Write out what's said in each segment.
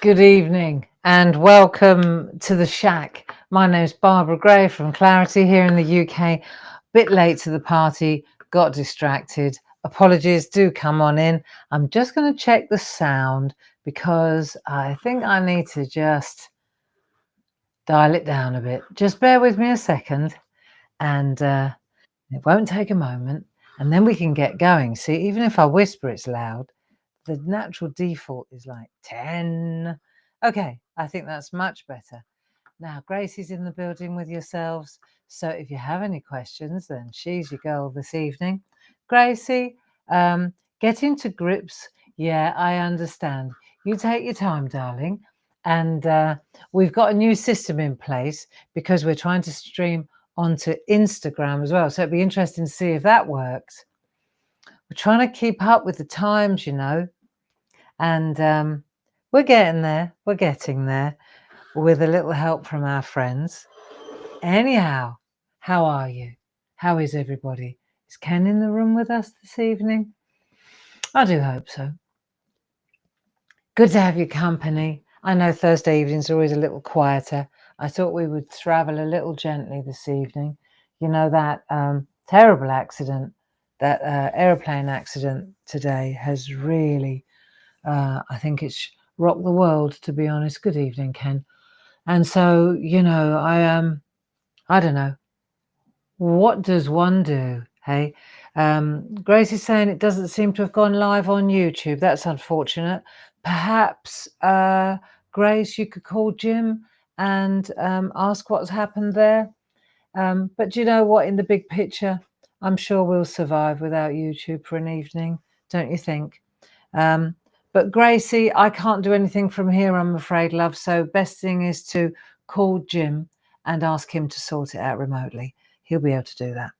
Good evening and welcome to the SHAC. My name's Barbara Gray from Clarity here in the UK. Bit late to the party, got distracted. Apologies, do come on in. I'm just going to check the sound because I think I need to just dial it down a bit. Just bear with me a second and it won't take a moment and then we can get going. See, even if I whisper it's loud, the natural default is like 10. Okay, I think that's much better. Now, Gracie's in the building with yourselves. So if you have any questions, then she's your girl this evening. Gracie, get into grips. Yeah, I understand. You take your time, darling. And we've got a new system in place because we're trying to stream onto Instagram as well. So it'd be interesting to see if that works. We're trying to keep up with the times, you know. And we're getting there. We're getting there with a little help from our friends. Anyhow, how are you? How is everybody? Is Ken in the room with us this evening? I do hope so. Good to have your company. I know Thursday evenings are always a little quieter. I thought we would travel a little gently this evening. You know, that terrible accident, that aeroplane accident today has really... I think it's rocked the world, to be honest. Good evening, Ken. And so, you know, I don't know. What does one do? Hey, Grace is saying it doesn't seem to have gone live on YouTube. That's unfortunate. Perhaps, Grace, you could call Jim and ask what's happened there. But do you know what? In the big picture, I'm sure we'll survive without YouTube for an evening, don't you think? But Gracie, I can't do anything from here, I'm afraid, love. So best thing is to call Jim and ask him to sort it out remotely. He'll be able to do that.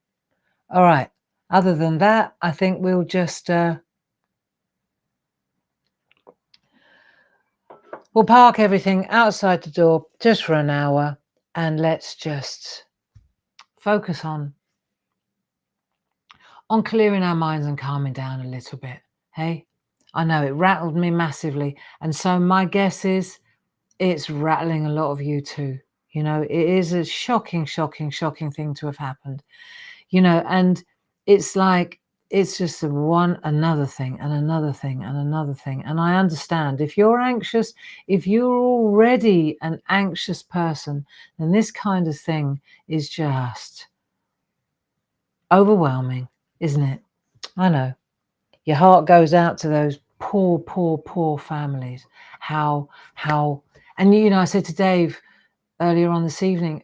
All right. Other than that, I think we'll just we'll park everything outside the door just for an hour and let's just focus on clearing our minds and calming down a little bit. Hey? I know it rattled me massively. And so my guess is it's rattling a lot of you too. You know, it is a shocking thing to have happened. You know, and it's like, it's just another thing and another thing and another thing. And I understand if you're anxious, if you're already an anxious person, then this kind of thing is just overwhelming, isn't it? I know. Your heart goes out to those poor families. And you know, I said to Dave earlier on this evening,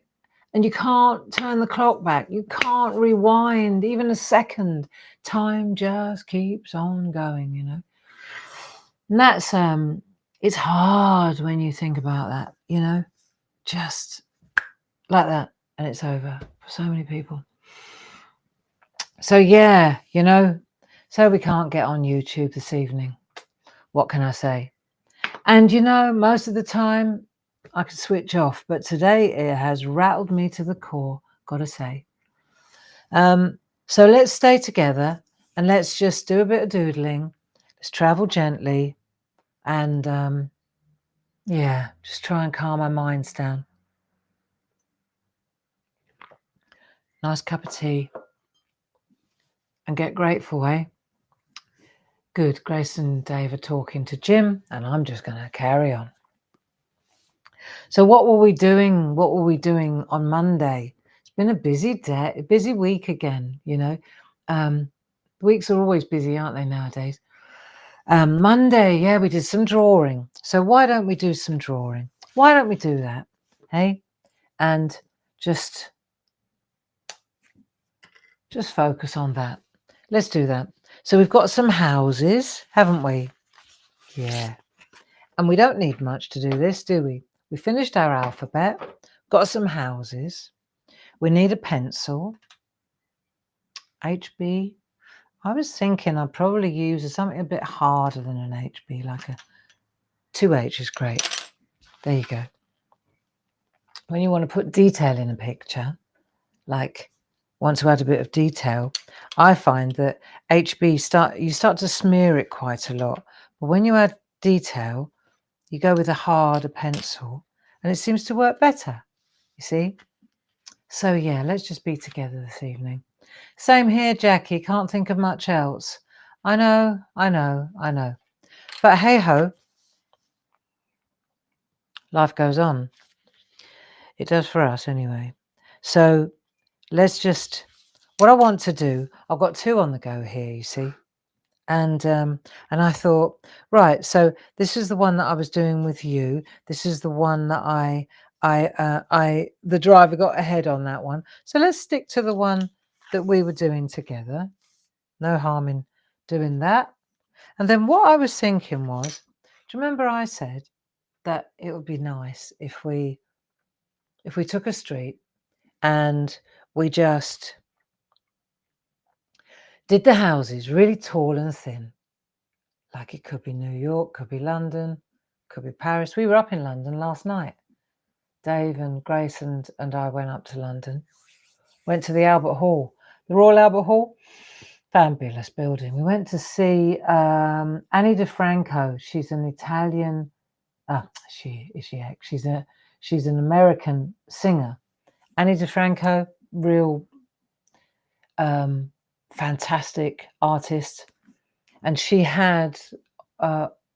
and you can't turn the clock back. You can't rewind even a second. Time just keeps on going, you know. And that's it's hard when you think about that, you know, just like that, and it's over for so many people. So yeah, you know, so we can't get on YouTube this evening. What can I say? And you know, most of the time I could switch off, but today it has rattled me to the core, gotta say. So let's stay together and let's just do a bit of doodling. Let's travel gently and yeah, just try and calm our minds down. Nice cup of tea and get grateful, eh? Good. Grace and Dave are talking to Jim and I'm just going to carry on. So what were we doing? What were we doing on Monday? It's been a busy day, a busy week again, you know. Weeks are always busy, aren't they, nowadays? Monday, yeah, we did some drawing. So why don't we do some drawing? Why don't we do that? Hey? And just focus on that. Let's do that. So we've got some houses, haven't we? Yeah. And we don't need much to do this, do we? We finished our alphabet, got some houses. We need a pencil. HB. I was thinking I'd probably use something a bit harder than an HB, like a 2H is great. There you go. When you want to put detail in a picture, like want to add a bit of detail, I find that HB you start to smear it quite a lot. But when you add detail, you go with a harder pencil and it seems to work better, you see. So yeah, let's just be together this evening. Same here, Jackie. Can't think of much else. I know. But hey ho, life goes on. It does for us anyway. So let's just, what I want to do, I've got two on the go here, you see. And I thought, right, so this is the one that I was doing with you. This is the one that the driver got ahead on that one. So let's stick to the one that we were doing together. No harm in doing that. And then what I was thinking was, do you remember I said that it would be nice if we took a street and we just did the houses really tall and thin. Like it could be New York, could be London, could be Paris. We were up in London last night. Dave and Grace and I went up to London. Went to the Albert Hall, the Royal Albert Hall. Fabulous building. We went to see Annie DeFranco. She's an Italian. She's an American singer. Annie DeFranco, real fantastic artist. And she had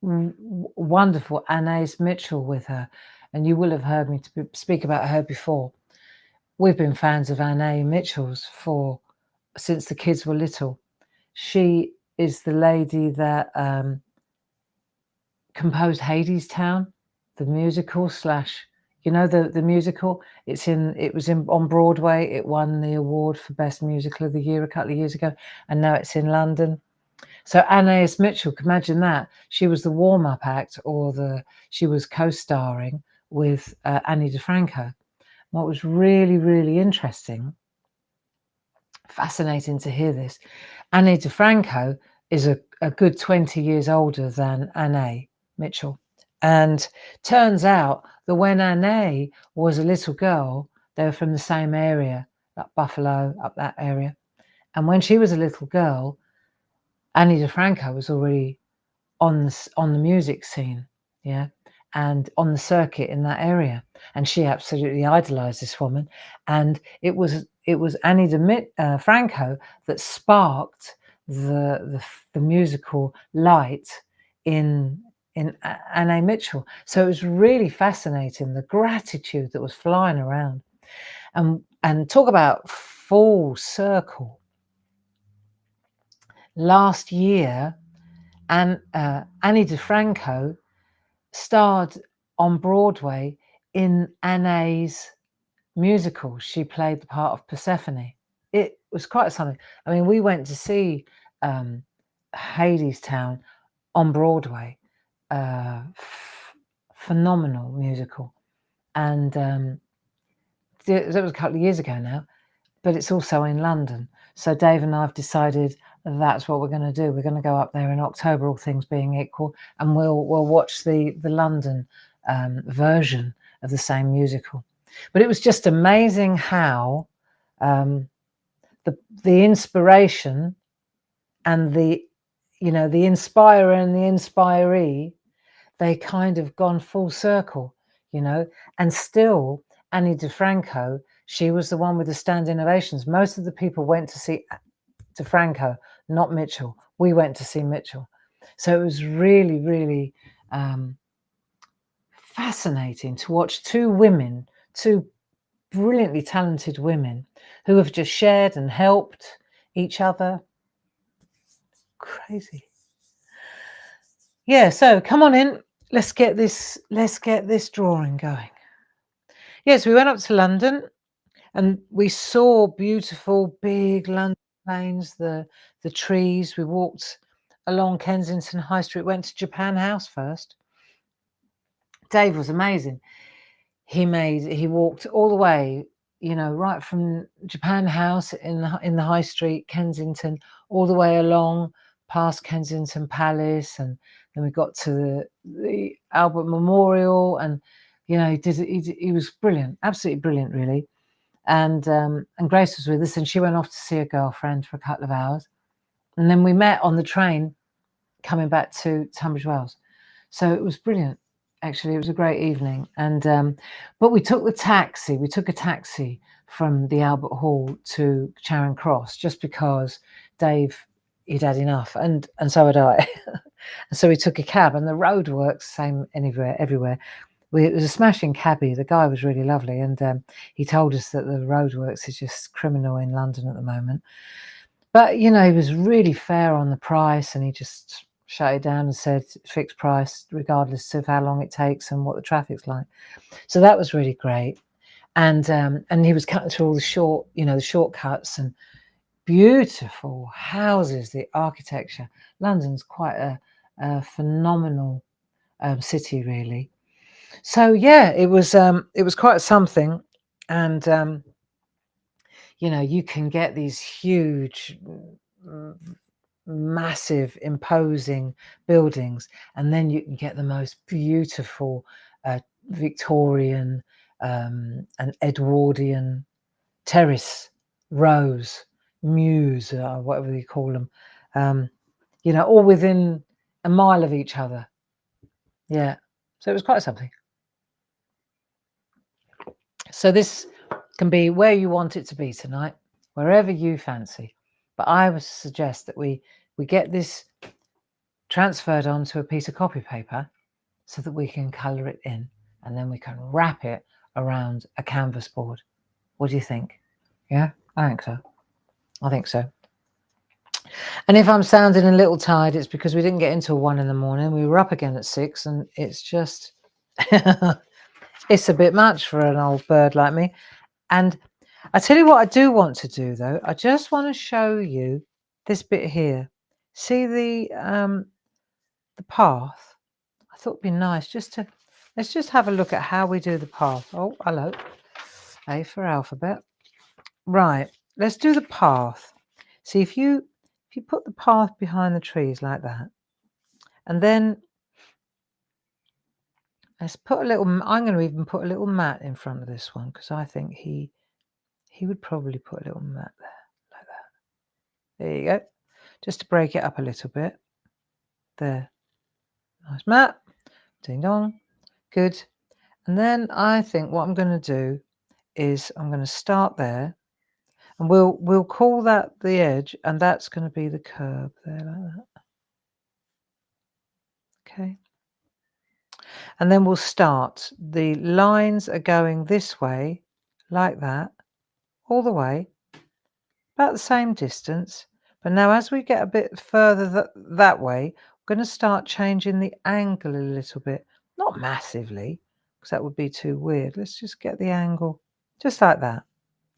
wonderful Anais Mitchell with her. And you will have heard me speak about her before. We've been fans of Anais Mitchell's since the kids were little. She is the lady that composed Hadestown, the musical / the musical. It was on Broadway. It won the award for Best Musical of the Year a couple of years ago, and now it's in London. So Anais Mitchell, imagine that. She was the warm-up act, she was co-starring with Annie DeFranco. What was really, really interesting, fascinating to hear this, Annie DeFranco is a good 20 years older than Anais Mitchell. And turns out that when Anais was a little girl, they were from the same area, like Buffalo, up that area. And when she was a little girl, Annie DeFranco was already on the music scene, yeah, and on the circuit in that area. And she absolutely idolized this woman. And it was Annie DeFranco that sparked the musical light in Annie Mitchell. So it was really fascinating, the gratitude that was flying around. And talk about full circle. Last year, and Annie DeFranco starred on Broadway in Annie's musical. She played the part of Persephone. It was quite something. I mean, we went to see Hadestown on Broadway. Phenomenal musical. And that was a couple of years ago now, but it's also in London. So Dave and I have decided that's what we're going to do. We're going to go up there in October, all things being equal, and we'll watch the London version of the same musical. But it was just amazing how the inspiration and the inspirer and the inspiree, they kind of gone full circle, and still Annie DeFranco, she was the one with the standing ovations. Most of the people went to see DeFranco, not Mitchell. We went to see Mitchell. So it was really, really fascinating to watch two brilliantly talented women who have just shared and helped each other. Crazy. Yeah, so come on in. Let's get this drawing going. Yes, we went up to London and we saw beautiful big London plains, the trees. We walked along Kensington High Street, went to Japan House first. Dave was amazing. He walked all the way, right from Japan House in the High Street, Kensington, all the way along past Kensington Palace, and then we got to the Albert Memorial, and he was brilliant, absolutely brilliant, really. And Grace was with us, and she went off to see her girlfriend for a couple of hours, and then we met on the train coming back to Tunbridge Wells. So it was brilliant. Actually, it was a great evening, and but we took a taxi from the Albert Hall to Charing Cross just because Dave, he'd had enough, and so had I. And so we took a cab, and the roadworks same everywhere. It was a smashing cabbie. The guy was really lovely, and he told us that the roadworks is just criminal in London at the moment. But he was really fair on the price, and he just shut it down and said fixed price regardless of how long it takes and what the traffic's like. So that was really great. And he was cutting through all the shortcuts and beautiful houses, the architecture. London's quite a phenomenal city, really. So yeah, it was quite something. And you can get these huge, massive, imposing buildings, and then you can get the most beautiful Victorian and Edwardian terrace rows, mews, whatever you call them, all within a mile of each other. Yeah, so it was quite something. So this can be where you want it to be tonight, wherever you fancy. But I would suggest that we get this transferred onto a piece of copy paper so that we can colour it in, and then we can wrap it around a canvas board. What do you think? Yeah, I think so. I think so. And if I'm sounding a little tired, it's because we didn't get until 1 in the morning. We were up again at 6, and it's just it's a bit much for an old bird like me. And I tell you what I do want to do, though. I just want to show you this bit here. See the path? I thought it'd be nice let's just have a look at how we do the path. Oh, hello. A for alphabet. Right, let's do the path. See, if you put the path behind the trees like that, and then let's put a little, I'm going to even put a little mat in front of this one, because I think he would probably put a little mat there, like that. There you go. Just to break it up a little bit. There. Nice mat. Ding dong. Good. And then I think what I'm going to do is I'm going to start there, and we'll call that the edge, and that's going to be the curb there, like that. Okay. And then we'll start. The lines are going this way, like that, all the way, about the same distance. But now as we get a bit further that way, we're going to start changing the angle a little bit. Not massively, because that would be too weird. Let's just get the angle just like that.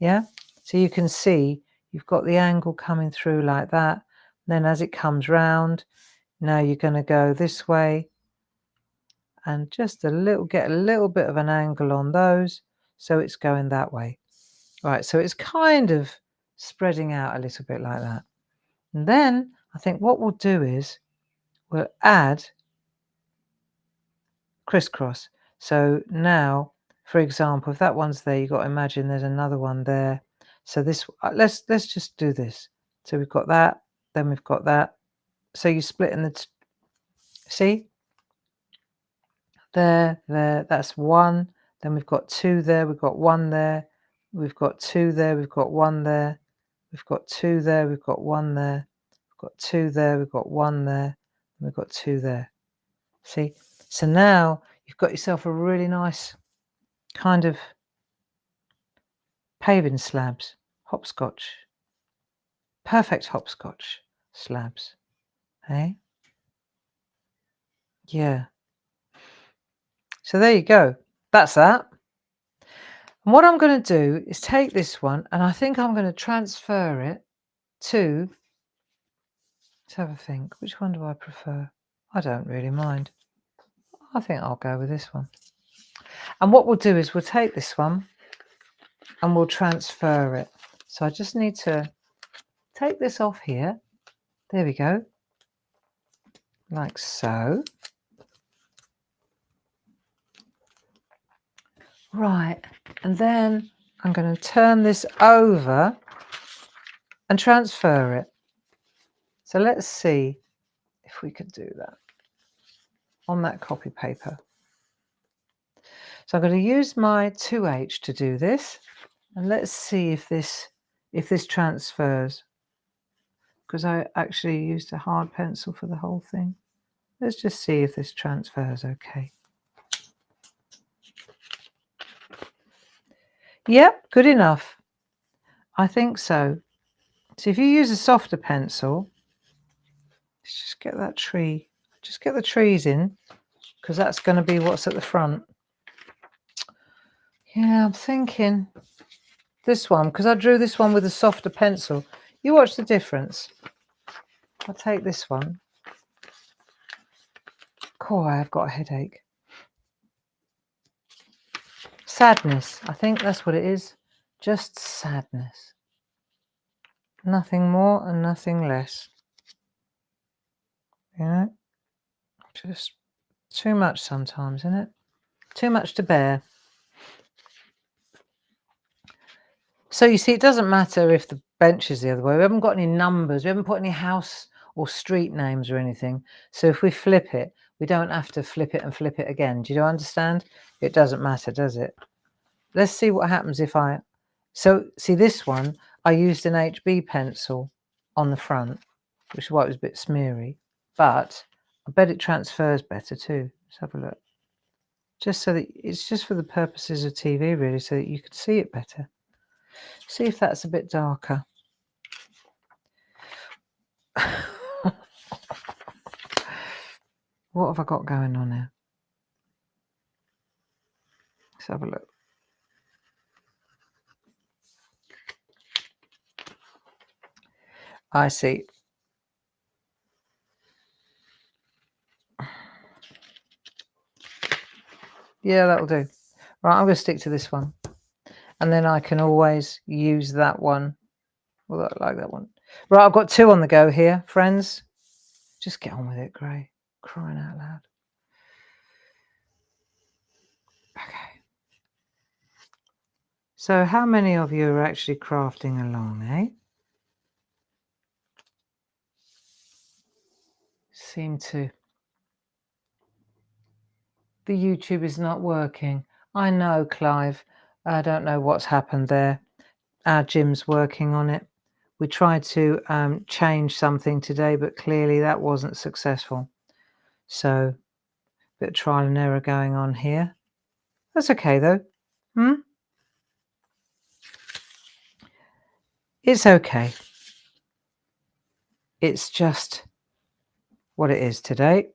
Yeah? So you can see you've got the angle coming through like that. Then as it comes round, now you're going to go this way, and just get a little bit of an angle on those, so it's going that way. Right, so it's kind of spreading out a little bit like that. And then I think what we'll do is we'll add crisscross. So now, for example, if that one's there, you've got to imagine there's another one there. So this, let's just do this. So we've got that, then we've got that. So you split in the, see? There, that's 1. Then we've got 2 there, we've got 1 there, we've got 2 there, we've got 1 there, we've got 2 there, we've got 1 there, we've got 2 there, we've got 1 there, and we've got 2 there. See? So now you've got yourself a really nice kind of paving slabs, hopscotch. Perfect hopscotch slabs. Hey? Yeah. So there you go. That's that. And what I'm going to do is take this one, and I think I'm going to transfer it to, let's have a think, which one do I prefer? I don't really mind. I think I'll go with this one. And what we'll do is we'll take this one and we'll transfer it. So I just need to take this off here. There we go. Like so. Right, and then I'm going to turn this over and transfer it. So let's see if we could do that on that copy paper. So I'm going to use my 2H to do this, and let's see if this transfers, because I actually used a hard pencil for the whole thing. Let's just see if this transfers okay. Yep, good enough. I think so. So if you use a softer pencil, let's just get that tree, just get the trees in, because that's going to be what's at the front. Yeah, I'm thinking this one, because I drew this one with a softer pencil. You watch the difference. I'll take this one. Oh, I have got a headache. Sadness. I think that's what it is. Just sadness. Nothing more and nothing less. You know? Just too much sometimes, isn't it? Too much to bear. So you see, it doesn't matter if the bench is the other way. We haven't got any numbers. We haven't put any house or street names or anything. So if we flip it, we don't have to flip it and flip it again. Do you understand? It doesn't matter, does it? Let's see what happens if I... So see this one, I used an HB pencil on the front, which is why it was a bit smeary. But I bet it transfers better too. Let's have a look. Just so that it's just for the purposes of TV, really, so that you can see it better. See if that's a bit darker. What have I got going on here? Let's have a look. I see. Yeah, that'll do. Right, I'm going to stick to this one. And then I can always use that one. Well, I like that one. Right, I've got 2 on the go here, friends. Just get on with it, Gray. Crying out loud. Okay. So how many of you are actually crafting along, eh? Seem to. The YouTube is not working. I know, Clive. I don't know what's happened there. Our Jim's working on it. We tried to change something today, but clearly that wasn't successful. So, a bit of trial and error going on here. That's okay, though. It's okay. It's just what it is today.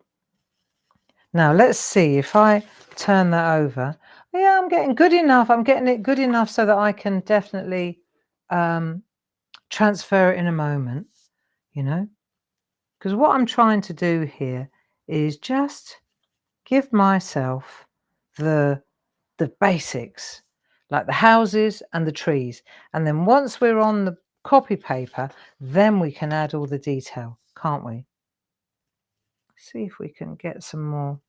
Now, let's see if I turn that over. Yeah, I'm getting good enough. I'm getting it good enough so that I can definitely transfer it in a moment, you know? Because what I'm trying to do here is just give myself the basics, like the houses and the trees. And then once we're on the copy paper, then we can add all the detail, can't we? See if we can get some more.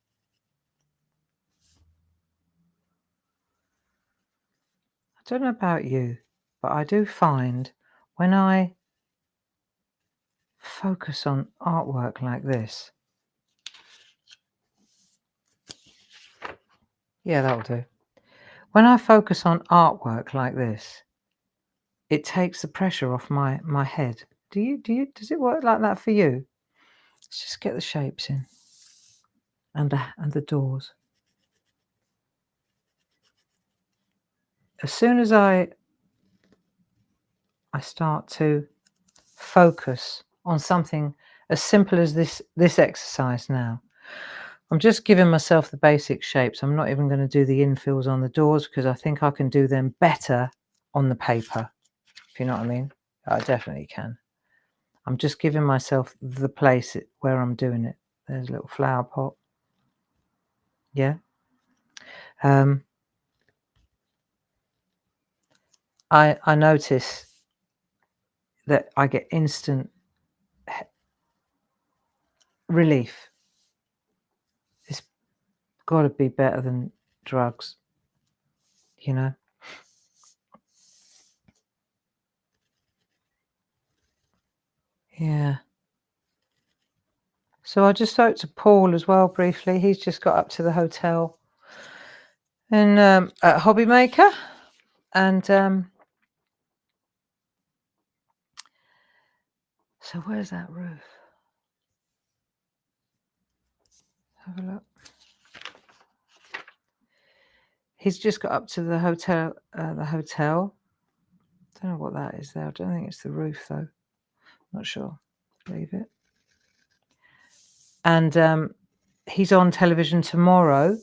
I don't know about you, but I do find when I focus on artwork like this, yeah, that'll do. When I focus on artwork like this, it takes the pressure off my head. Does it work like that for you? Let's just get the shapes in and the doors. As soon as I start to focus on something as simple as this exercise now, I'm just giving myself the basic shapes. I'm not even going to do the infills on the doors because I think I can do them better on the paper, if you know what I mean. I definitely can. I'm just giving myself the place where I'm doing it. There's a little flower pot. Yeah. I notice that I get instant relief. It's got to be better than drugs, you know. Yeah. So I just spoke to Paul as well briefly. He's just got up to the hotel. in at Hobby Maker, and so where's that roof? Have a look. He's just got up to the hotel. Don't know what that is there. I don't think it's the roof though. Not sure. Leave it. And he's on television tomorrow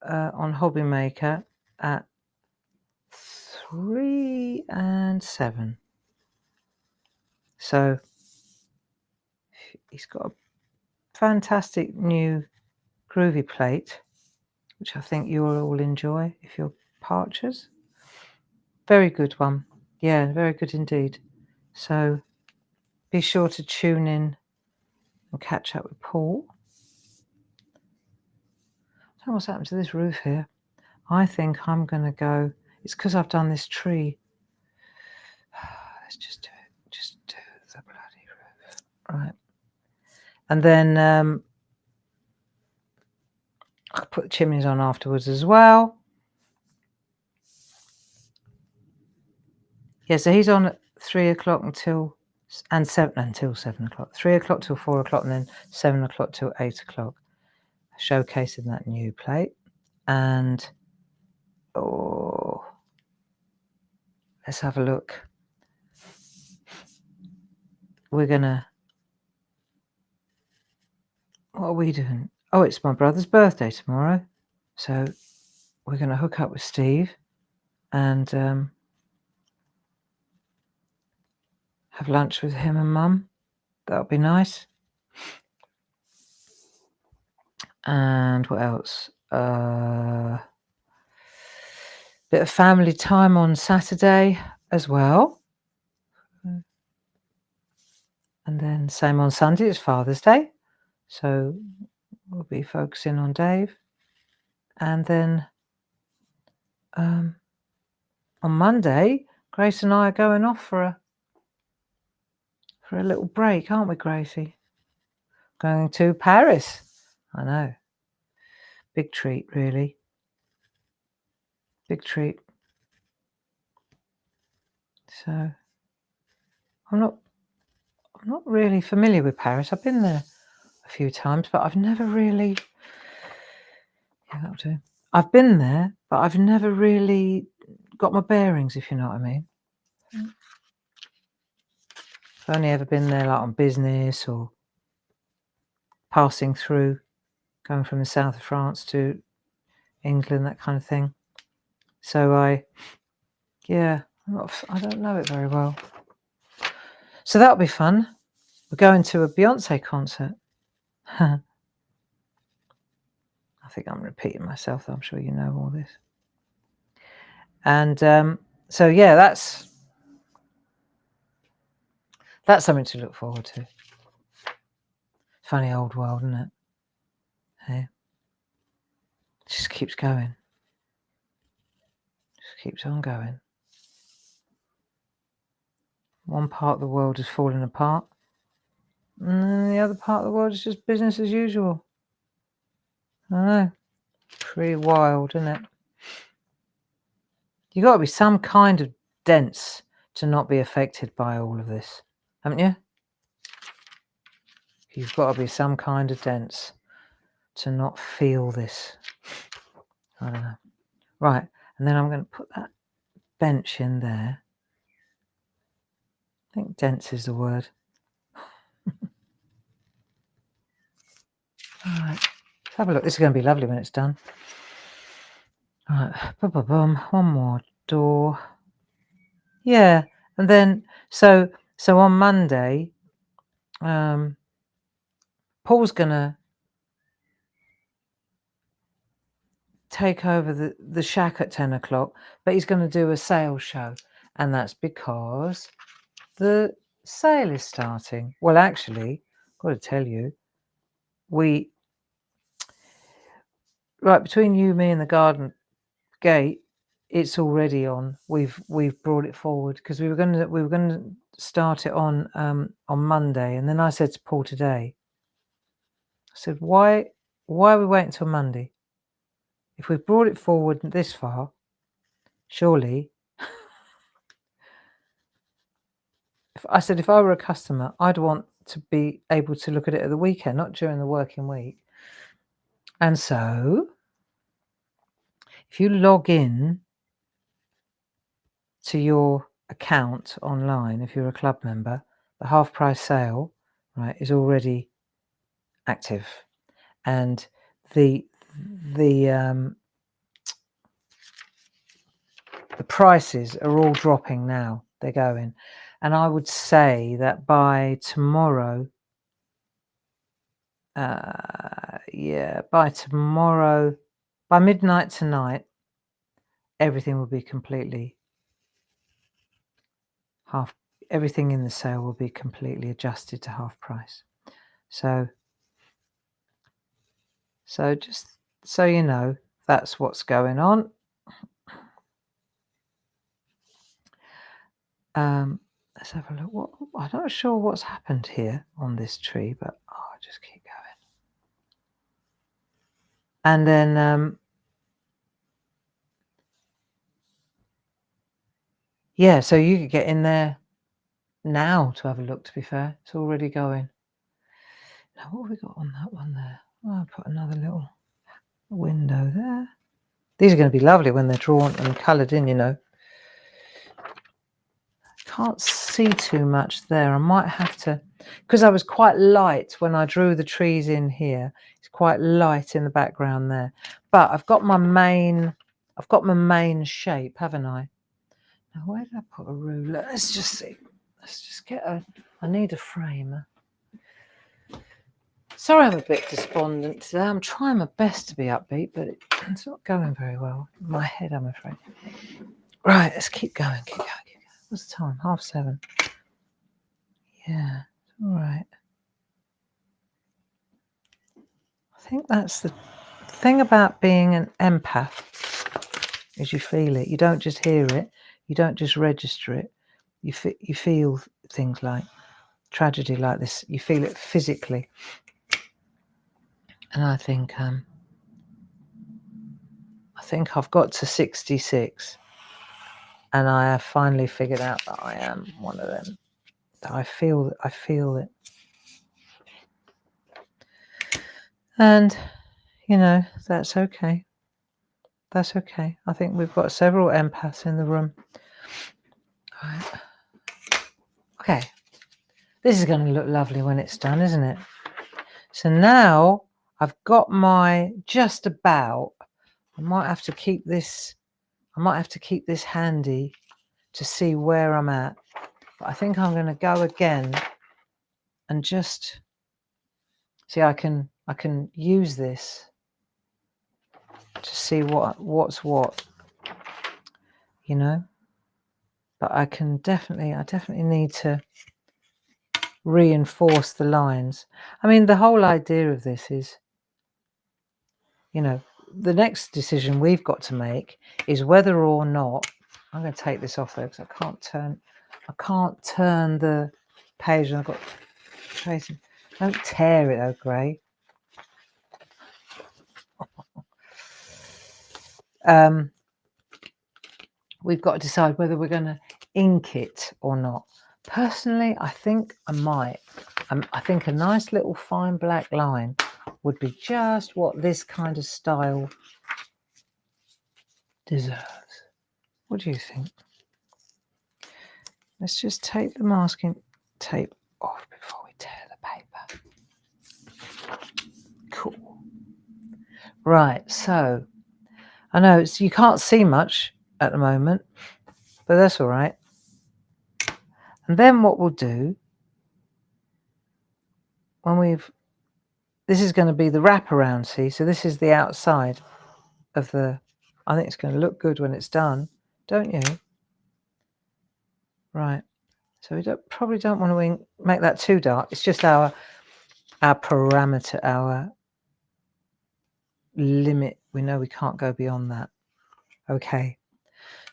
on Hobby Maker at 3 and 7. So he's got a fantastic new groovy plate, which I think you'll all enjoy if you're Parchers. Very good one. Yeah, very good indeed. So be sure to tune in and catch up with Paul. I don't know what's happened to this roof here. I think I'm going to go. It's because I've done this tree. Let's just do it. Just do the bloody roof. Right. And then I'll put the chimneys on afterwards as well. Yeah, so he's on at 3 o'clock until 7 o'clock. 3 o'clock till 4 o'clock, and then 7 o'clock till 8 o'clock. Showcasing that new plate. And let's have a look. We're gonna. What are we doing? Oh, it's my brother's birthday tomorrow, so we're gonna hook up with Steve and have lunch with him and Mum. That'll be nice. And what else? Bit of family time on Saturday as well. And then same on Sunday, it's Father's Day. So we'll be focusing on Dave. And then on Monday, Grace and I are going off for a little break, aren't we, Gracie? Going to Paris. I know. Big treat, really. Big treat. So I'm not really familiar with Paris. I've been there a few times, but I've never really. Yeah, that'll do. I've been there, but I've never really got my bearings, if you know what I mean. I've only ever been there like on business or passing through, going from the south of France to England, that kind of thing. So I don't know it very well. So that'll be fun. We're going to a Beyonce concert. I think I'm repeating myself, though. I'm sure you know all this. And so yeah, that's something to look forward to. Funny old world, isn't it? Hey, it just keeps going. Just keeps on going. One part of the world is falling apart, and the other part of the world is just business as usual. I know. Pretty wild, isn't it? You've got to be some kind of dense to not be affected by all of this, haven't you? You've got to be some kind of dense to not feel this. I don't know. Right, and then I'm going to put that bench in there. I think dense is the word. All right, let's have a look. This is going to be lovely when it's done. All right, boom. One more door. Yeah, and then so on Monday, Paul's going to take over the SHAC at 10 o'clock, but he's going to do a sales show, and that's because the sale is starting. Well, actually, I've got to tell you, between you, me, and the garden gate, it's already on. We've brought it forward because we were going to start it on Monday, and then I said to Paul today, I said, why are we waiting till Monday? if we've brought it forward this far, surely, if I were a customer, I'd want to be able to look at it at the weekend, not during the working week. And so if you log in to your account online, if you're a club member, the half price sale, right, is already active, and the prices are all dropping now. They're going, and I would say that by tomorrow, by midnight tonight, everything will be completely everything in the sale will be completely adjusted to half price. So just so you know, that's what's going on. Let's have a look. I'm not sure what's happened here on this tree, but I'll just keep going. And then yeah, so you could get in there now to have a look. To be fair, it's already going. Now what have we got on that one there? Oh, I'll put another little window there. These are going to be lovely when they're drawn and coloured in, you know. Can't see too much there. I might have to, because I was quite light when I drew the trees in here. It's quite light in the background there. But I've got my main shape, haven't I? Now where did I put a ruler? Let's just see. Let's just get I need a frame. Sorry, I'm a bit despondent today. I'm trying my best to be upbeat, but it's not going very well in my head, I'm afraid. Right, let's keep going. What's the time? 7:30. Yeah, all right. I think that's the thing about being an empath, is you feel it. You don't just hear it. You don't just register it. You feel things like tragedy like this. You feel it physically. And I think I've got to 66, and I have finally figured out that I am one of them. That I feel it. And you know, that's okay. That's okay. I think we've got several empaths in the room. All right. Okay. This is going to look lovely when it's done, isn't it? So now I've got my just about. I might have to keep this handy to see where I'm at. But I think I'm going to go again and just see. I can use this to see what's what, you know. But I definitely need to reinforce the lines. I mean, the whole idea of this is, you know, the next decision we've got to make is whether or not I'm going to take this off though, because I can't turn the page, and I've got tracing. Don't tear it though, Gray. We've got to decide whether we're going to ink it or not. Personally, I think I might. I think a nice little fine black line would be just what this kind of style deserves. What do you think? Let's just take the masking tape off before we tear the paper. Cool. Right, so I know you can't see much at the moment, but that's all right. And then what we'll do, this is going to be the wraparound, see? So this is the outside of I think it's going to look good when it's done, don't you? Right. So we probably don't want to make that too dark. It's just our parameter, our limit. We know we can't go beyond that. Okay.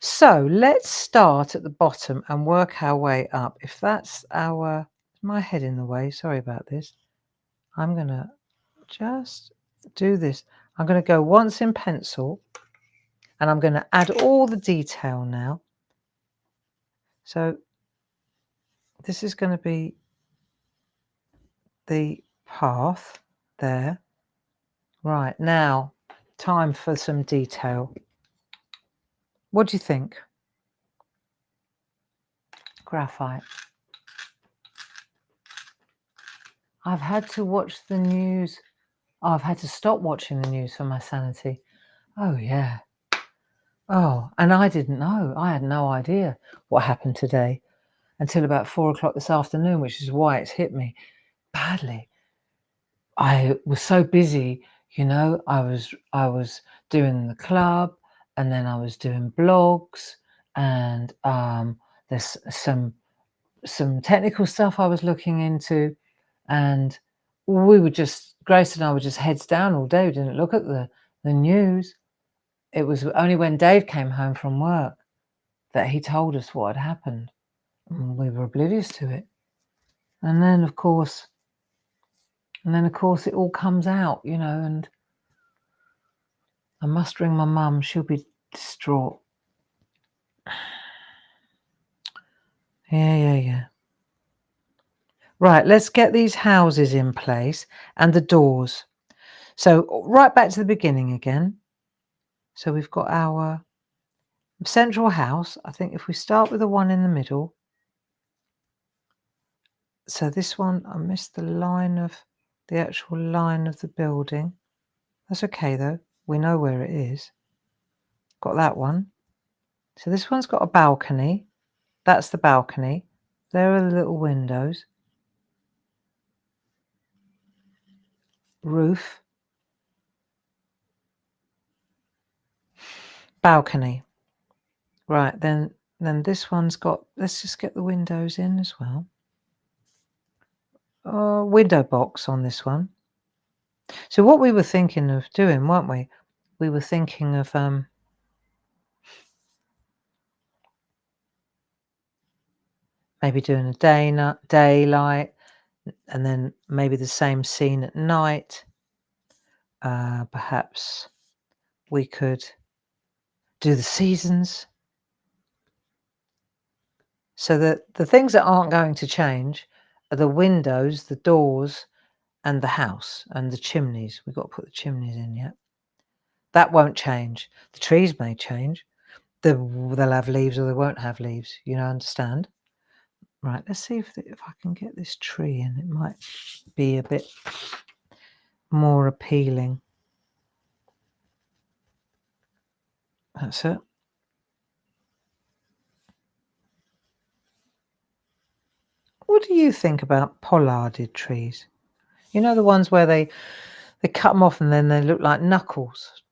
So let's start at the bottom and work our way up. If that's my head in the way, sorry about this. I'm going to just do this. I'm going to go once in pencil, and I'm going to add all the detail now. So this is going to be the path there. Right, now time for some detail. What do you think? Graphite. I've had to watch the news. Oh, I've had to stop watching the news for my sanity. Oh, yeah. Oh, and I didn't know. I had no idea what happened today until about 4 o'clock this afternoon, which is why it's hit me badly. I was so busy, you know, I was doing the club, and then I was doing blogs, and there's some technical stuff I was looking into, and we were just, Grace and I were just heads down all day. We didn't look at the news. It was only when Dave came home from work that he told us what had happened, and we were oblivious to it. And then of course it all comes out, you know, and I must ring my mum. She'll be distraught. Yeah. Right, let's get these houses in place and the doors. So right back to the beginning again. So we've got our central house. I think if we start with the one in the middle. So this one, I missed the line of the actual line of the building. That's okay though. We know where it is. Got that one. So this one's got a balcony. That's the balcony. There are the little windows. Roof. Balcony. Right, then this one's got, let's just get the windows in as well. Window box on this one. So what we were thinking of doing, weren't we? We were thinking of maybe doing a daylight, and then maybe the same scene at night. Perhaps we could do the seasons. So that the things that aren't going to change are the windows, the doors, and the house, and the chimneys. We've got to put the chimneys in yet. That won't change. The trees may change. They'll have leaves or they won't have leaves. You know, understand? Right, let's see if I can get this tree in. It might be a bit more appealing. That's it. What do you think about pollarded trees? You know, the ones where they cut them off and then they look like knuckles,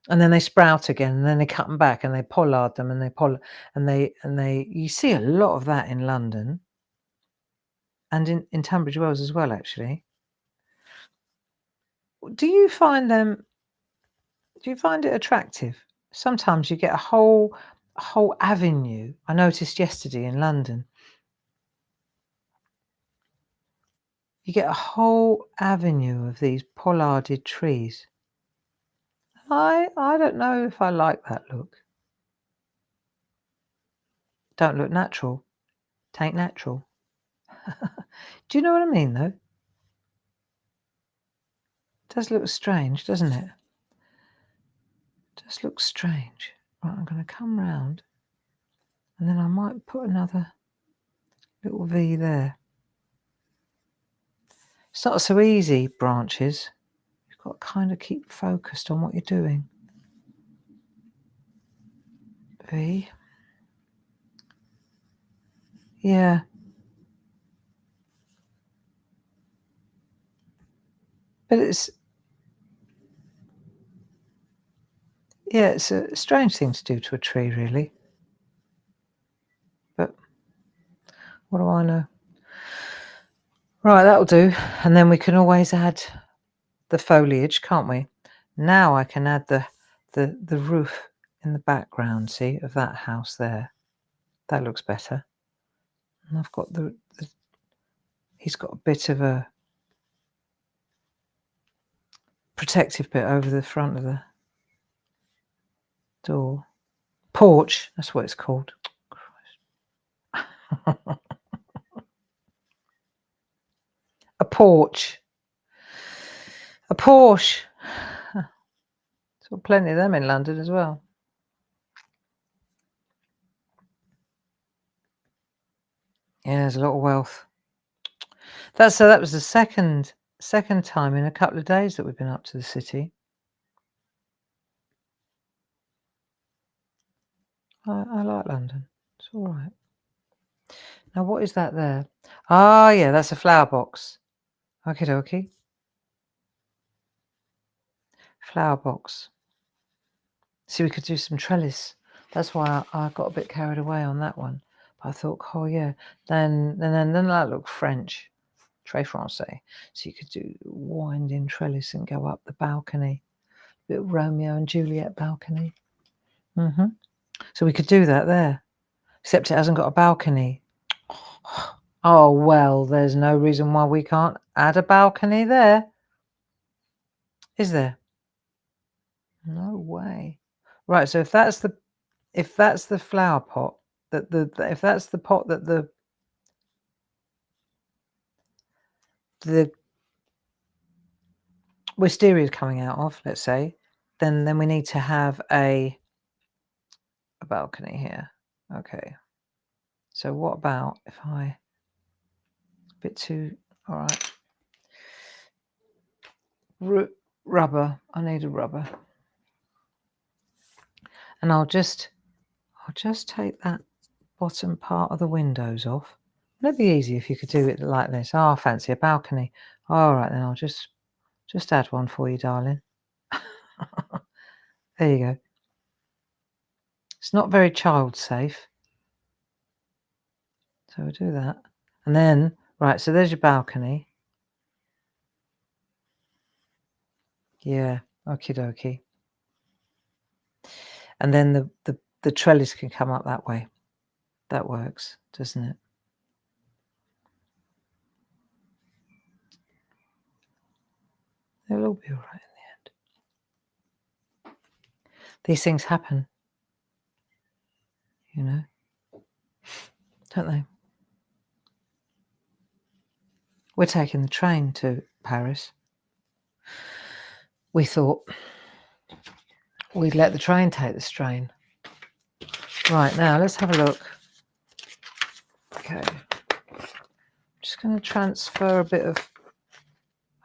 and then they sprout again, and then they cut them back and they pollard them, and they you see a lot of that in London and in Tunbridge Wells as well, actually. Do you find it attractive? Sometimes you get a whole avenue. I noticed yesterday in London. You get a whole avenue of these pollarded trees. I don't know if I like that look. Don't look natural. Tain't natural. Do you know what I mean, though? It does look strange, doesn't it? It does look strange. Right, I'm going to come round, and then I might put another little V there. It's not so easy, branches. You've got to kind of keep focused on what you're doing. V. Yeah. But it's a strange thing to do to a tree, really. But what do I know? Right, that'll do. And then we can always add the foliage, can't we? Now I can add the roof in the background, see, of that house there. That looks better. And I've got he's got a bit of a protective bit over the front of the door. Porch, that's what it's called. A porch. A Porsche. Saw plenty of them in London as well. Yeah, there's a lot of wealth. So that was the second time in a couple of days that we've been up to the city. I like London. It's all right. Now, what is that there? Ah, yeah, that's a flower box. Okie dokie. Flower box. See, we could do some trellis. That's why I got a bit carried away on that one. But I thought, oh yeah, then that looked French, très français. So you could do winding trellis and go up the balcony, a bit of Romeo and Juliet balcony. So we could do that there, except it hasn't got a balcony. Oh well, there's no reason why we can't add a balcony there, is there? No way. Right. So if that's the flower pot if that's the pot that the wisteria is coming out of, let's say, then we need to have a balcony here. Okay. So what about if a bit too, all right. Rubber. I need a rubber. And I'll just take that bottom part of the windows off. It'd be easy if you could do it like this. Oh, I fancy a balcony. All right, then I'll just add one for you, darling. There you go. It's not very child safe. So we'll do that. And then, right, so there's your balcony. Yeah, okie dokie. And then the trellis can come up that way. That works, doesn't it? It'll all be all right in the end. These things happen, you know, don't they? We're taking the train to Paris. We thought we'd let the train take the strain. Right, now let's have a look. Okay. I'm just going to transfer a bit of...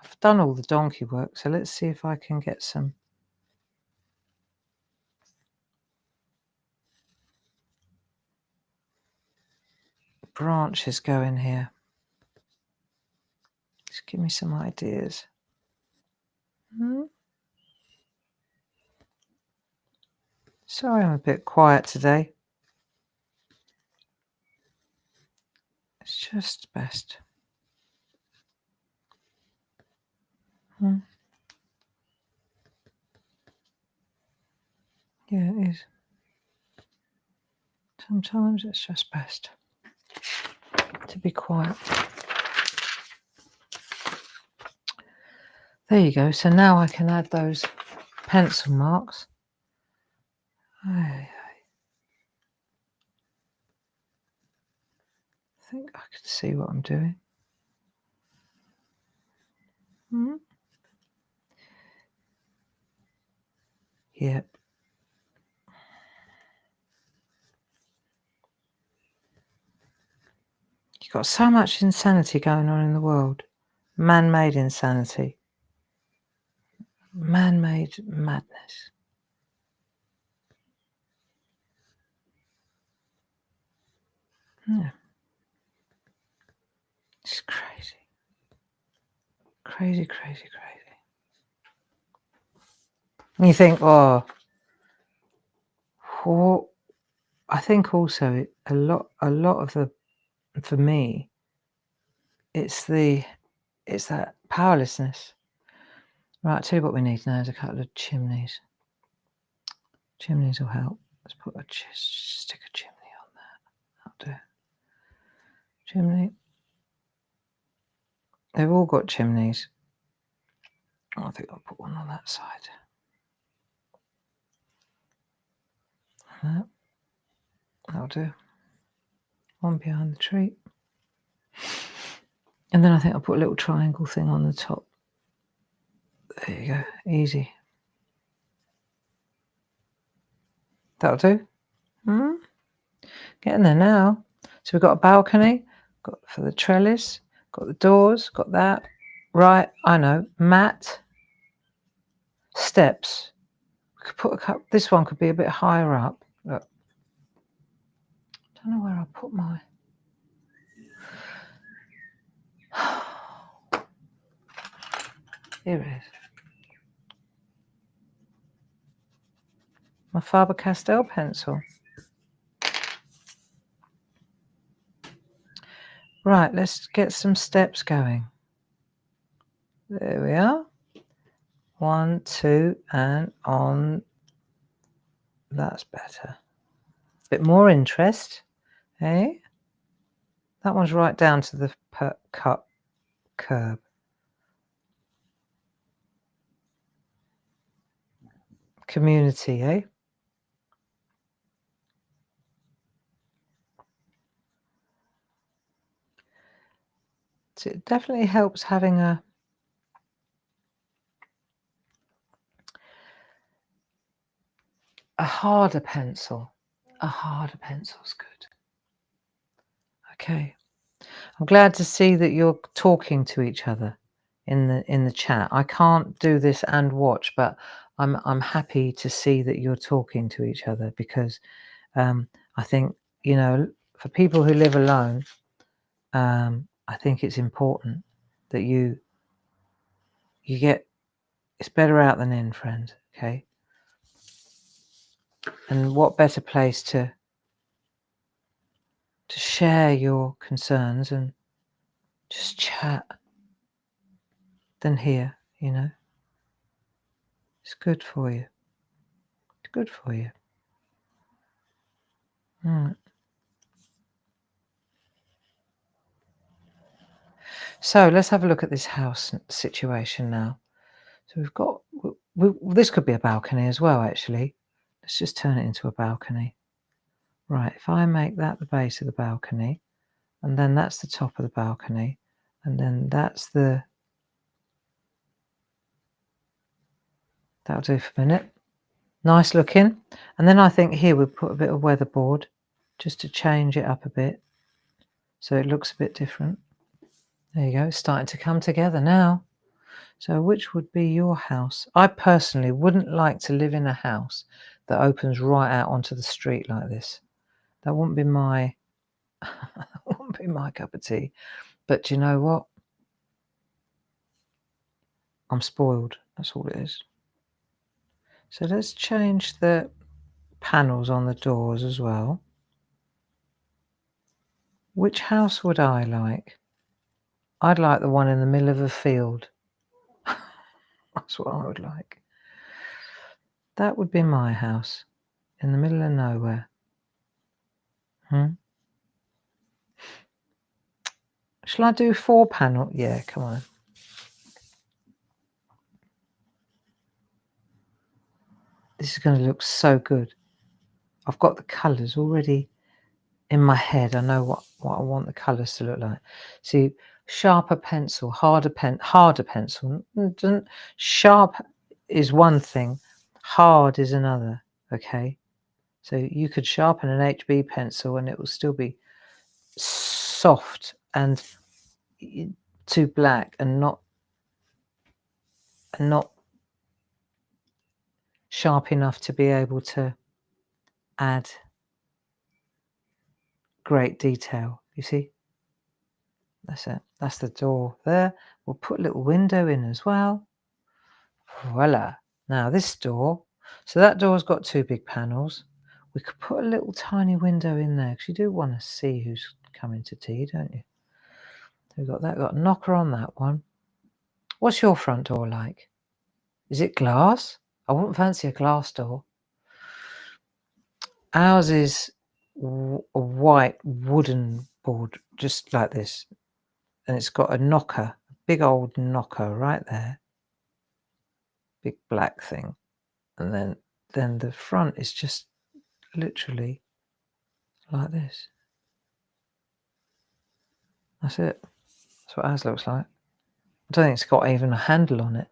I've done all the donkey work, so let's see if I can get some branches going here. Just give me some ideas. Sorry, I'm a bit quiet today. It's just best. Yeah, it is. Sometimes it's just best to be quiet. There you go. So now I can add those pencil marks. I think I can see what I'm doing. Yep. You've got so much insanity going on in the world. Man-made insanity. Man-made madness. Yeah. It's crazy. Crazy, crazy, crazy. And you think, oh, I think also a lot of the, for me, it's that powerlessness. Right, I'll tell you what we need now is a couple of chimneys. Chimneys will help. Let's stick a chimney on that. That'll do. Chimney. They've all got chimneys. I think I'll put one on that side. That'll do. One behind the tree. And then I think I'll put a little triangle thing on the top. There you go. Easy. That'll do. Getting there now. So we've got a balcony, got for the trellis, got the doors, got that. Right, I know. Mat. Steps. We could put a cup. This one could be a bit higher up. Look. Don't know where I put my. Here it is. My Faber-Castell pencil. Right, let's get some steps going. There we are. 1, 2, and on. That's better. A bit more interest, eh? That one's right down to the cut curb. Community, eh? So it definitely helps having a harder pencil. A harder pencil's good. Okay. I'm glad to see that you're talking to each other in the chat. I can't do this and watch, but I'm happy to see that you're talking to each other, because I think, you know, for people who live alone, I think it's important that you get, it's better out than in, friend. Okay. And what better place to share your concerns and just chat than here, you know. It's good for you. It's good for you. Right. So let's have a look at this house situation now. So we've got, this could be a balcony as well, actually. Let's just turn it into a balcony. Right, if I make that the base of the balcony, and then that's the top of the balcony, and then that's the, that'll do for a minute. Nice looking. And then I think here we'll put a bit of weatherboard just to change it up a bit so it looks a bit different. There you go, it's starting to come together now. So which would be your house? I personally wouldn't like to live in a house that opens right out onto the street like this. That wouldn't be my wouldn't be my cup of tea. But do you know what? I'm spoiled. That's all it is. So let's change the panels on the doors as well. Which house would I like? I'd like the one in the middle of a field. That's what I would like. That would be my house, in the middle of nowhere. Shall I do 4 panel? Yeah, come on. This is going to look so good. I've got the colours already in my head. I know what I want the colours to look like. See, sharper pencil, harder pencil. Sharp is one thing, hard is another. Okay, so you could sharpen an HB pencil and it will still be soft and too black and not sharp enough to be able to add great detail. You see, that's it. That's the door there. We'll put a little window in as well. Voila. Now this door, so that door's got 2 big panels. We could put a little tiny window in there because you do want to see who's coming to tea, don't you? So we've got that, got a knocker on that one. What's your front door like? Is it glass? I wouldn't fancy a glass door. Ours is a white wooden board, just like this. And it's got a knocker, a big old knocker right there. big black thing, and then the front is just literally like this. That's it. That's what ours looks like. I don't think it's got even a handle on it.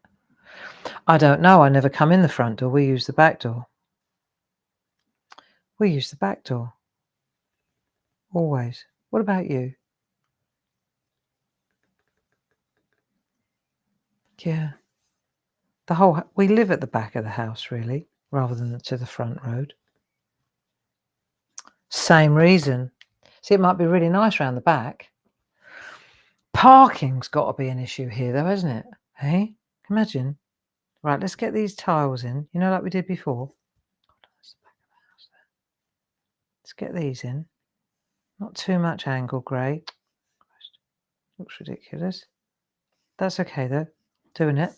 I don't know. I never come in the front door. We use the back door. We use the back door. Always. What about you? Yeah. We live at the back of the house, really, rather than to the front road. Same reason. See, it might be really nice round the back. Parking's got to be an issue here, though, hasn't it? Hey, imagine. Right, let's get these tiles in. You know, like we did before. Let's get these in. Not too much angle grey. Looks ridiculous. That's okay, though. Doing it.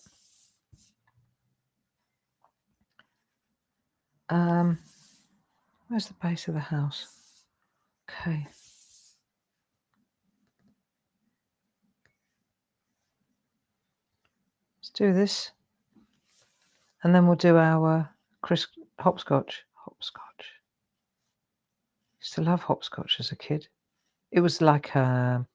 Where's the base of the house? Okay. Let's do this. And then we'll do our hopscotch. Hopscotch. Used to love hopscotch as a kid. It was like a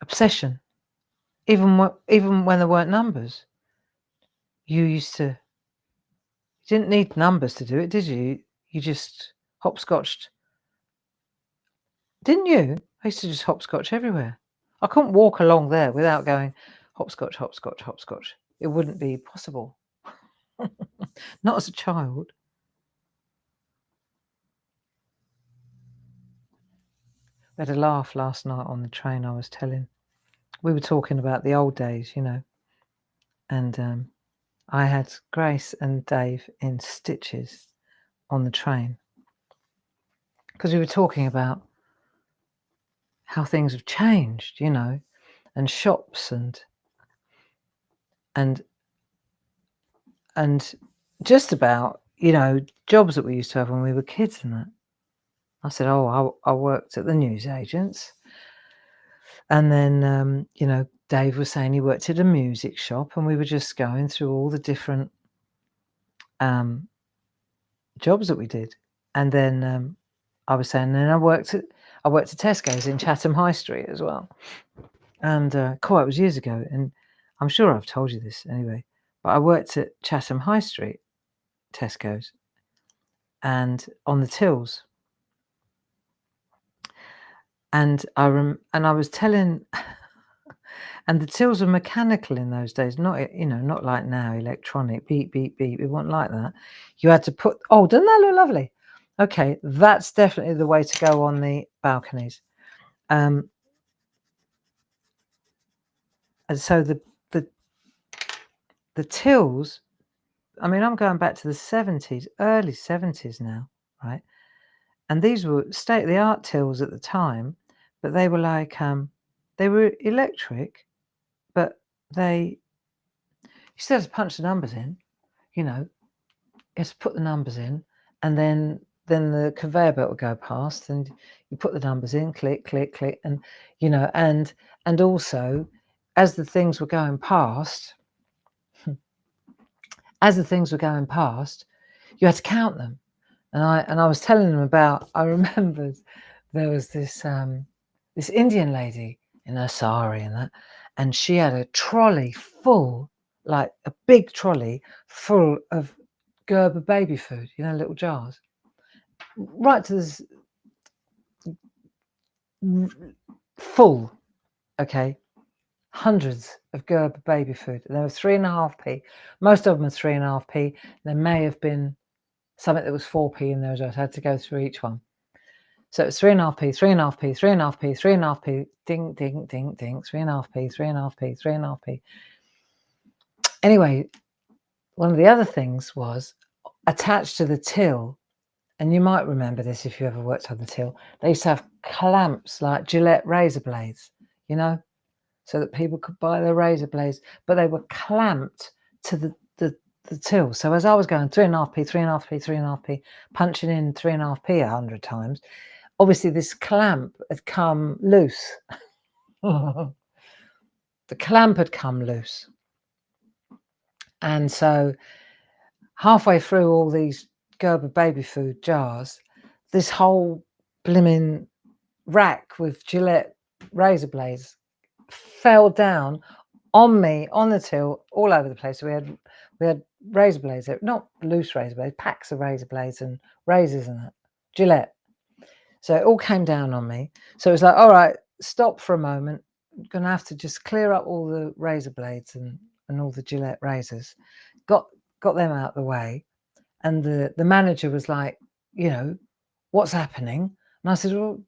obsession. Even when there weren't numbers, you didn't need numbers to do it, did you? You just hopscotched, didn't you? I used to just hopscotch everywhere. I couldn't walk along there without going hopscotch, hopscotch, hopscotch. It wouldn't be possible. Not as a child. We had a laugh last night on the train. I was telling, we were talking about the old days, you know, and I had Grace and Dave in stitches on the train because we were talking about how things have changed, you know, and shops and just about, you know, jobs that we used to have when we were kids and that. I said, oh, I worked at the newsagents. And then, you know, Dave was saying he worked at a music shop, and we were just going through all the different jobs that we did. And then I was saying, then I worked at Tesco's in Chatham High Street as well. And cool, it was years ago, and I'm sure I've told you this anyway, but I worked at Chatham High Street, Tesco's, and on the tills. And I was telling, and the tills were mechanical in those days, not, you know, not like now, electronic, beep, beep, beep. It wasn't like that. You had to put, oh, doesn't that look lovely? Okay, that's definitely the way to go on the balconies. And so the tills, I mean, I'm going back to the 70s, early 70s now, right? And these were state-of-the-art tills at the time, but they were like, they were electric, but you still had to punch the numbers in, you know, you had to put the numbers in, and then the conveyor belt would go past, and you put the numbers in, click, click, click, and, you know, and also, as the things were going past, you had to count them. And I was telling them about, I remembered there was this Indian lady in her sari and that, and she had a trolley full, like a big trolley full of Gerber baby food, you know, little jars, right to this full, okay, hundreds of Gerber baby food. And they were 3.5p. Most of them were 3.5p. There may have been something that was 4p in there as well. So I had to go through each one. So it's 3.5p, 3.5p, 3.5p, 3.5p, ding, ding, ding, ding, 3.5p, 3.5p, 3.5p. Anyway, one of the other things was attached to the till, and you might remember this if you ever worked on the till, they used to have clamps like Gillette razor blades, you know, so that people could buy their razor blades, but they were clamped to the till. So as I was going 3.5p, 3.5p, 3.5p, punching in 3.5p 100 times, obviously this clamp had come loose. the clamp had come loose. And so halfway through all these Gerber baby food jars, this whole blimmin' rack with Gillette razor blades fell down on me, on the till, all over the place. We had razor blades, not loose razor blades, packs of razor blades and razors and that, Gillette. So it all came down on me. So it was like, all right, stop for a moment. I'm gonna have to just clear up all the razor blades and all the Gillette razors. Got them out of the way. And the manager was like, you know, what's happening? And I said, well,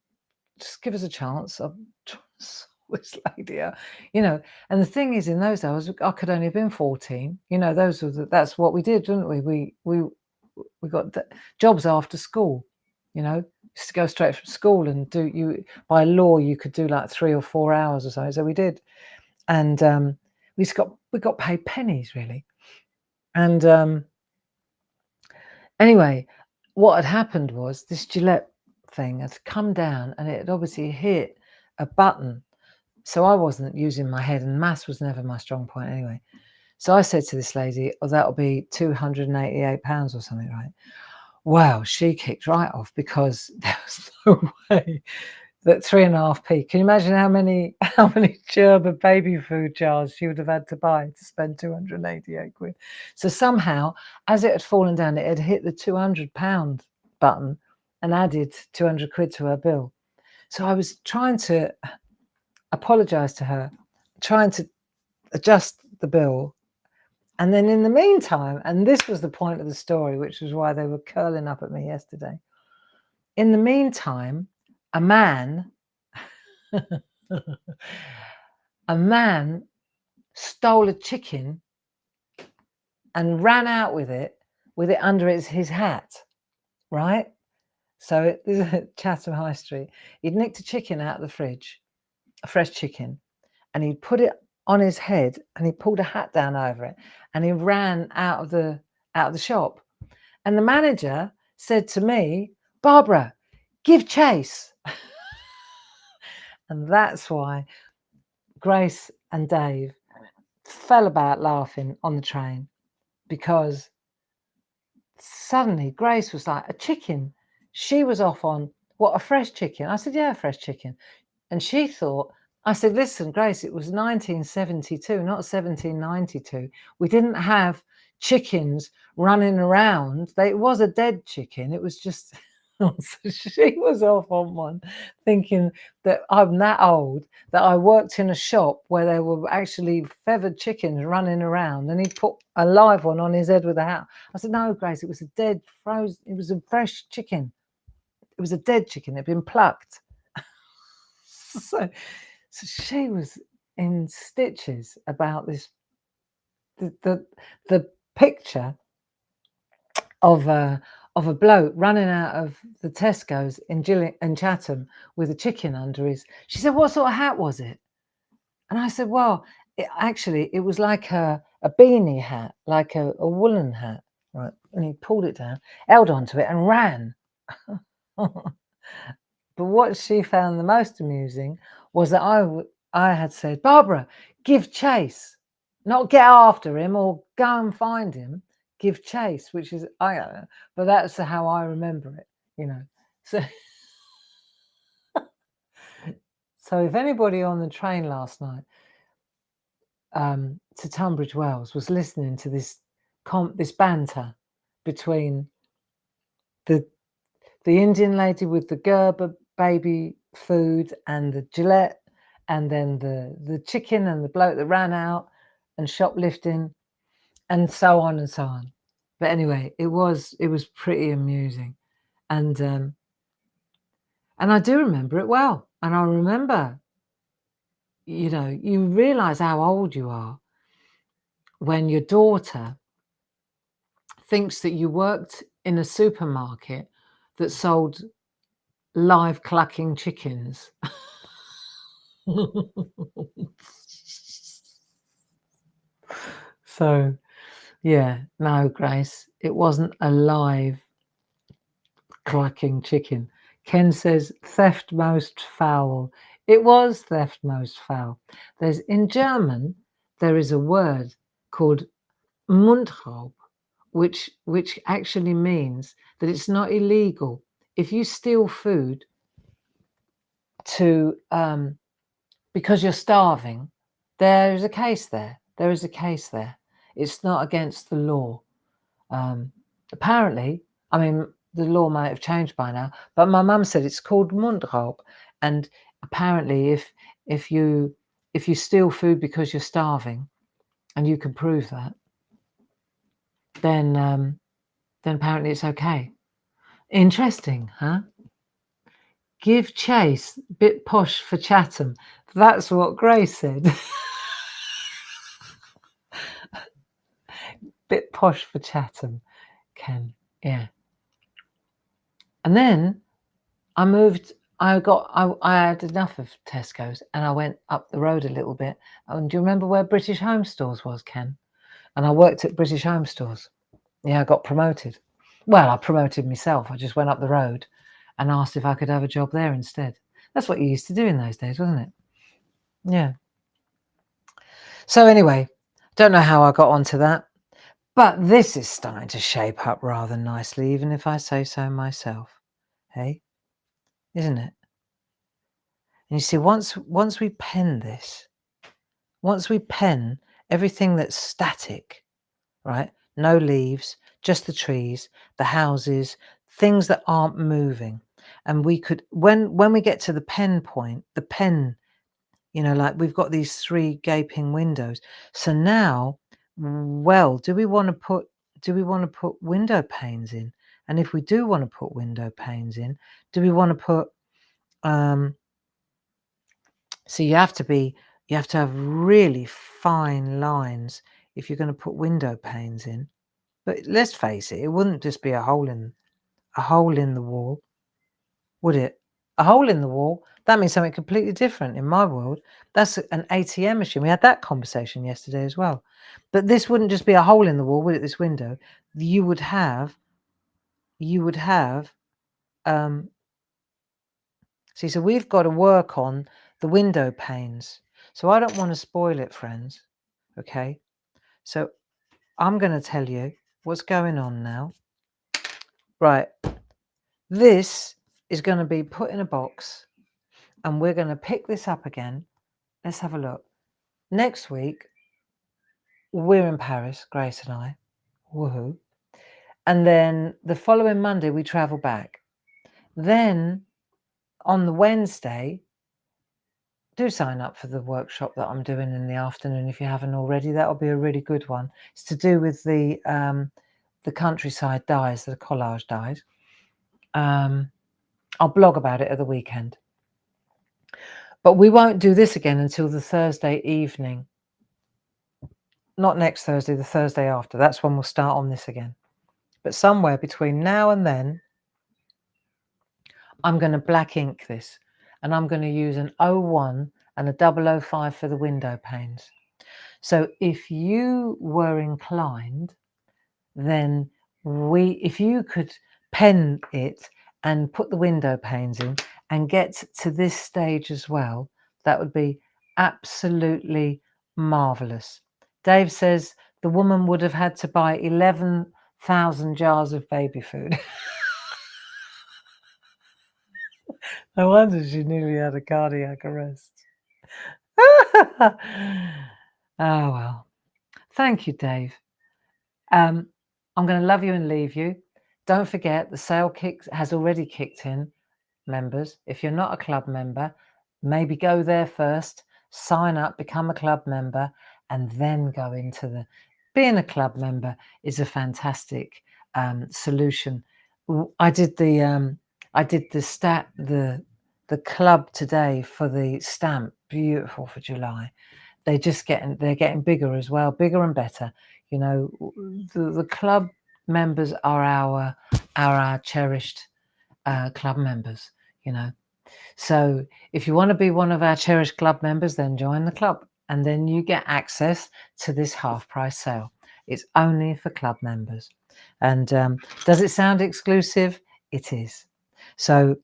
just give us a chance. I'm trying to sort this lady out, you know. And the thing is, in those days, I could only have been 14. You know, that's what we did, didn't we? We got jobs after school. You know, used to go straight from school and by law you could do like 3 or 4 hours or so. So we did, and we got paid pennies really. And anyway, what had happened was this Gillette thing had come down and it had obviously hit a button. So I wasn't using my head, and maths was never my strong point anyway. So I said to this lady, oh, that'll be £288 or something, right? Wow, she kicked right off, because there was no way that 3.5p. Can you imagine how many Gerber baby food jars she would have had to buy to spend 288 quid? So somehow, as it had fallen down, it had hit the £200 button and added 200 quid to her bill. So I was trying to apologise to her, trying to adjust the bill. And then in the meantime, and this was the point of the story, which was why they were curling up at me yesterday. In the meantime, a man stole a chicken and ran out with it under his hat, right? So this is at Chatham High Street. He'd nicked a chicken out of the fridge, a fresh chicken, and he'd put it on his head and he pulled a hat down over it and he ran out of the shop. And the manager said to me, Barbara, give chase. And that's why Grace and Dave fell about laughing on the train, because suddenly Grace was like, a chicken. She was off on, what, a fresh chicken? I said, yeah, a fresh chicken. And she thought, I said, listen, Grace, it was 1972, not 1792. We didn't have chickens running around. It was a dead chicken. It was just, so she was off on one, thinking that I'm that old, that I worked in a shop where there were actually feathered chickens running around, and he put a live one on his head with a hat. I said, no, Grace, it was a dead, frozen, it was a fresh chicken. It was a dead chicken. It had been plucked. So she was in stitches about this, the picture of a bloke running out of the Tesco's in Chatham with a chicken under his. She said, what sort of hat was it? And I said, well, it was like a beanie hat, like a woolen hat, right? And he pulled it down, held onto it and ran. But what she found the most amusing was that I had said, Barbara, give chase, not get after him or go and find him. Give chase, which is, I don't know, but that's how I remember it, you know. So if anybody on the train last night to Tunbridge Wells was listening to this banter between the Indian lady with the Gerber baby food and the Gillette, and then the chicken and the bloke that ran out and shoplifting, and so on and so on. But anyway, it was pretty amusing, and I do remember it well. And I remember, you know, you realise how old you are when your daughter thinks that you worked in a supermarket that sold live clucking chickens. So, yeah, no, Grace, it wasn't a live clucking chicken. Ken says, theft most foul It was theft most foul. In German, there is a word called Mundraub, which actually means that it's not illegal if you steal food to because you're starving. There is a case there. There is a case there. It's not against the law. Apparently, I mean, the law might have changed by now, but my mum said it's called Mundraub, and apparently, if you steal food because you're starving, and you can prove that, then apparently it's okay. Interesting, huh? Give chase, bit posh for Chatham. That's what Grace said. Bit posh for Chatham, Ken. Yeah. And then I moved. I had enough of Tesco's, and I went up the road a little bit. And do you remember where British Home Stores was, Ken? And I worked at British Home Stores. Yeah, I got promoted. Well, I promoted myself. I just went up the road and asked if I could have a job there instead. That's what you used to do in those days, wasn't it? Yeah. So anyway, don't know how I got onto that, but this is starting to shape up rather nicely, even if I say so myself. Hey, isn't it? And you see, once we pen this, once we pen everything that's static, right? No leaves, just the trees, the houses, things that aren't moving. And we could, when we get to the pen point, the pen, you know, like we've got these 3 gaping windows. So now, well, do we want to put window panes in? And if we do want to put window panes in, do we want to put so you have to have really fine lines if you're going to put window panes in. But let's face it, it wouldn't just be a hole in the wall, would it? A hole in the wall, that means something completely different in my world. That's an ATM machine. We had that conversation yesterday as well. But this wouldn't just be a hole in the wall, would it, this window? You would have see, so we've got to work on the window panes. So I don't want to spoil it, friends. Okay? So I'm going to tell you what's going on now. Right. This is going to be put in a box, and we're going to pick this up again. Let's have a look. Next week, we're in Paris, Grace and I. Woohoo. And then the following Monday, we travel back. Then on the Wednesday, do sign up for the workshop that I'm doing in the afternoon if you haven't already. That'll be a really good one. It's to do with the countryside dyes, the collage dyes. I'll blog about it at the weekend. But we won't do this again until the Thursday evening. Not next Thursday, the Thursday after. That's when we'll start on this again. But somewhere between now and then, I'm going to black ink this. And I'm going to use an 01 and a 005 for the window panes. So if you were inclined, then if you could pen it and put the window panes in and get to this stage as well, that would be absolutely marvelous. Dave says the woman would have had to buy 11,000 jars of baby food. No wonder she nearly had a cardiac arrest. Oh, well. Thank you, Dave. I'm going to love you and leave you. Don't forget, the sale has already kicked in, members. If you're not a club member, maybe go there first, sign up, become a club member, and then go into being a club member is a fantastic solution. I did the club today for the stamp, beautiful for July. They're getting bigger as well, bigger and better. You know, the club members are our cherished club members, you know. So if you want to be one of our cherished club members, then join the club, and then you get access to this half price sale. It's only for club members. And does it sound exclusive? It is. So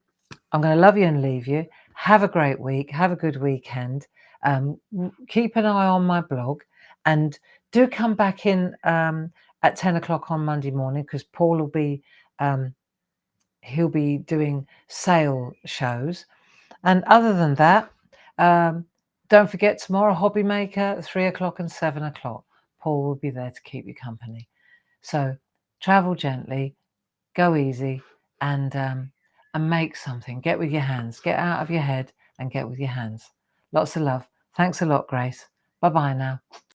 I'm going to love you and leave you. Have a great week. Have a good weekend. Keep an eye on my blog, and do come back in at 10 o'clock on Monday morning, because Paul will be he'll be doing sale shows. And other than that, don't forget tomorrow, Hobby Maker, 3 o'clock and 7 o'clock. Paul will be there to keep you company. So travel gently, go easy, and make something. Get with your hands. Get out of your head and get with your hands. Lots of love. Thanks a lot, Grace. Bye-bye now.